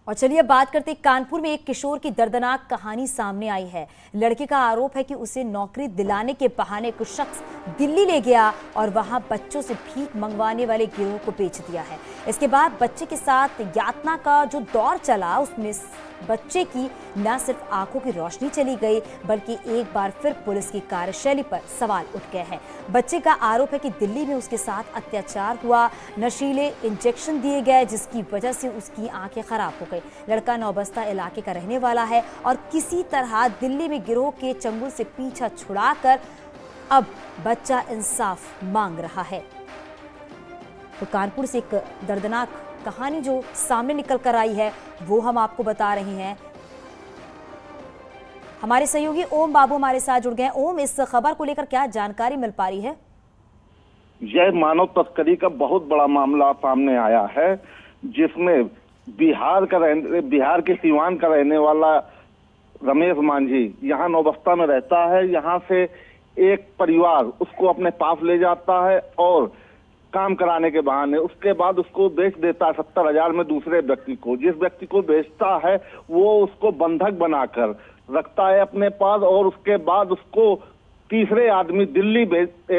और चलिए बात करते हैं, कानपुर में एक किशोर की दर्दनाक कहानी सामने आई है। लड़के का आरोप है कि उसे नौकरी दिलाने के बहाने कुछ शख्स दिल्ली ले गया और वहां बच्चों से भीख मंगवाने वाले गिरोह को बेच दिया है। इसके बाद बच्चे के साथ यातना का जो दौर चला, उसमें बच्चे की न सिर्फ आंखों की रोशनी चली गई, बल्कि एक बार फिर पुलिस की कार्यशैली पर सवाल उठ गए हैं। बच्चे का आरोप है कि दिल्ली में उसके साथ अत्याचार हुआ, नशीले इंजेक्शन दिए गए, जिसकी वजह से उसकी आंखें खराब हो गई। लड़का नौबस्ता इलाके का रहने वाला है और किसी तरह दिल्ली में गिरोह के चंगुल से पीछा छुड़ाकर अब बच्चा इंसाफ मांग रहा है। तो कानपुर से एक दर्दनाक कहानी जो सामने निकल कर आई है, वो हम आपको बता रहे हैं। हमारे सहयोगी ओम बाबू हमारे साथ जुड़ गए। ओम, इस खबर को लेकर क्या जानकारी मिल पा रही है? यह मानव तस्करी का बहुत बड़ा मामला सामने आया है, जिसमें बिहार के सीवान का रहने वाला रमेश मांझी यहाँ नौबस्ता में रहता है। यहाँ से एक परिवार उसको अपने पास ले जाता है और काम कराने के बहाने उसके बाद उसको बेच देता है 70,000 में दूसरे व्यक्ति को। जिस व्यक्ति को बेचता है वो उसको बंधक बनाकर रखता है अपने पास और उसके बाद उसको तीसरे आदमी दिल्ली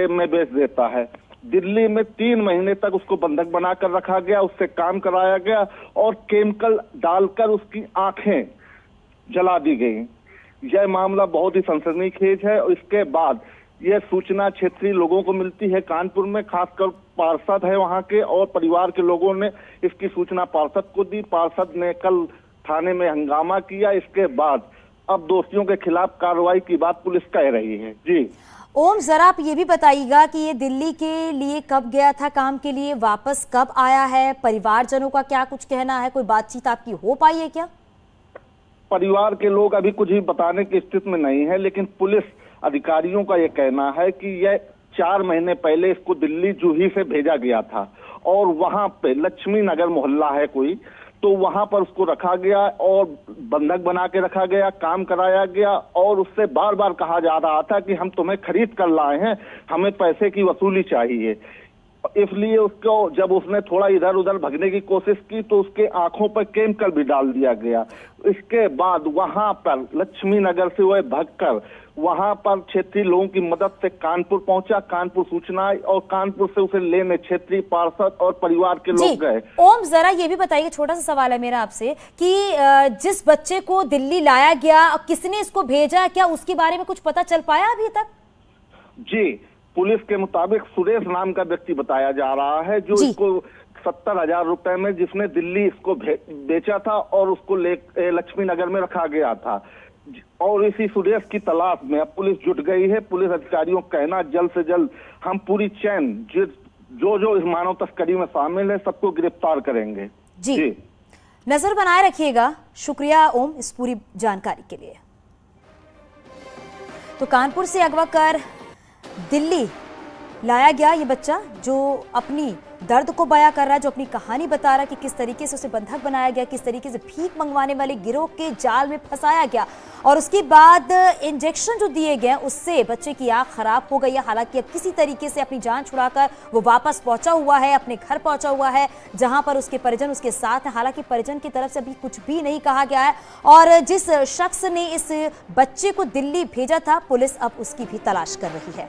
में बेच देता है। दिल्ली में 3 महीने तक उसको बंधक बनाकर रखा गया, उससे काम कराया गया और केमिकल डालकर उसकी आंखें जला दी गई। यह मामला बहुत ही सनसनीखेज है और इसके बाद यह सूचना क्षेत्रीय लोगों को मिलती है। कानपुर में खासकर पार्षद है वहां के और परिवार के लोगों ने इसकी सूचना पार्षद को दी। पार्षद ने कल थाने में हंगामा किया। इसके बाद अब दोषियों के खिलाफ कार्रवाई की बात पुलिस कह रही है। जी ओम, जरा आप ये भी बताइएगा कि ये दिल्ली के लिए कब गया था काम के लिए, वापस कब आया है? परिवारजनों का क्या कुछ कहना है? कोई बातचीत आपकी हो पाई है क्या? परिवार के लोग अभी कुछ भी बताने की स्थिति में नहीं है, लेकिन पुलिस अधिकारियों का यह कहना है कि यह 4 महीने पहले इसको दिल्ली जूही से भेजा गया था और वहां पे लक्ष्मी नगर मोहल्ला है कोई, तो वहां पर उसको रखा गया और बंधक बना के रखा गया, काम कराया गया और उससे बार बार कहा जा रहा था कि हम तुम्हें खरीद कर लाए हैं, हमें पैसे की वसूली चाहिए। इसलिए उसको जब उसने थोड़ा इधर उधर भगने की कोशिश की तो उसके आंखों पर केमिकल भी डाल दिया गया। इसके बाद वहां पर लक्ष्मी नगर से वह भगकर वहां पर क्षेत्रीय लोगों की मदद से कानपुर पहुंचा। कानपुर सूचना आई और कानपुर से उसे लेने क्षेत्रीय पार्षद और परिवार के लोग गए। ओम, जरा ये भी बताइए, छोटा सा सवाल है मेरा आपसे कि जिस बच्चे को दिल्ली लाया गया, किसने इसको भेजा, क्या उसके बारे में कुछ पता चल पाया अभी तक? जी, पुलिस के मुताबिक सुरेश नाम का व्यक्ति बताया जा रहा है, जो इसको 70,000 रुपए में जिसने दिल्ली इसको बेचा था और उसको लक्ष्मी नगर में रखा गया था। और इसी सुरेश की तलाश में अब पुलिस जुट गई है। पुलिस अधिकारियों का कहना जल्द से जल्द हम पूरी चैन जो इस मानव तस्करी में शामिल है सबको गिरफ्तार करेंगे। जी, नजर बनाए रखिएगा। शुक्रिया ओम इस पूरी जानकारी के लिए। तो कानपुर से अगवा कर दिल्ली लाया गया ये बच्चा, जो अपनी दर्द को बयां कर रहा है, जो अपनी कहानी बता रहा है कि किस तरीके से उसे बंधक बनाया गया, किस तरीके से भीख मंगवाने वाले गिरोह के जाल में फंसाया गया और उसके बाद इंजेक्शन जो दिए गए उससे बच्चे की आंख खराब हो गई है। हालांकि अब किसी तरीके से अपनी जान छुड़ाकर वो वापस पहुंचा हुआ है, अपने घर पहुंचा हुआ है, जहां पर उसके परिजन उसके साथ हैं। हालांकि परिजन की तरफ से अभी कुछ भी नहीं कहा गया है और जिस शख्स ने इस बच्चे को दिल्ली भेजा था, पुलिस अब उसकी भी तलाश कर रही है।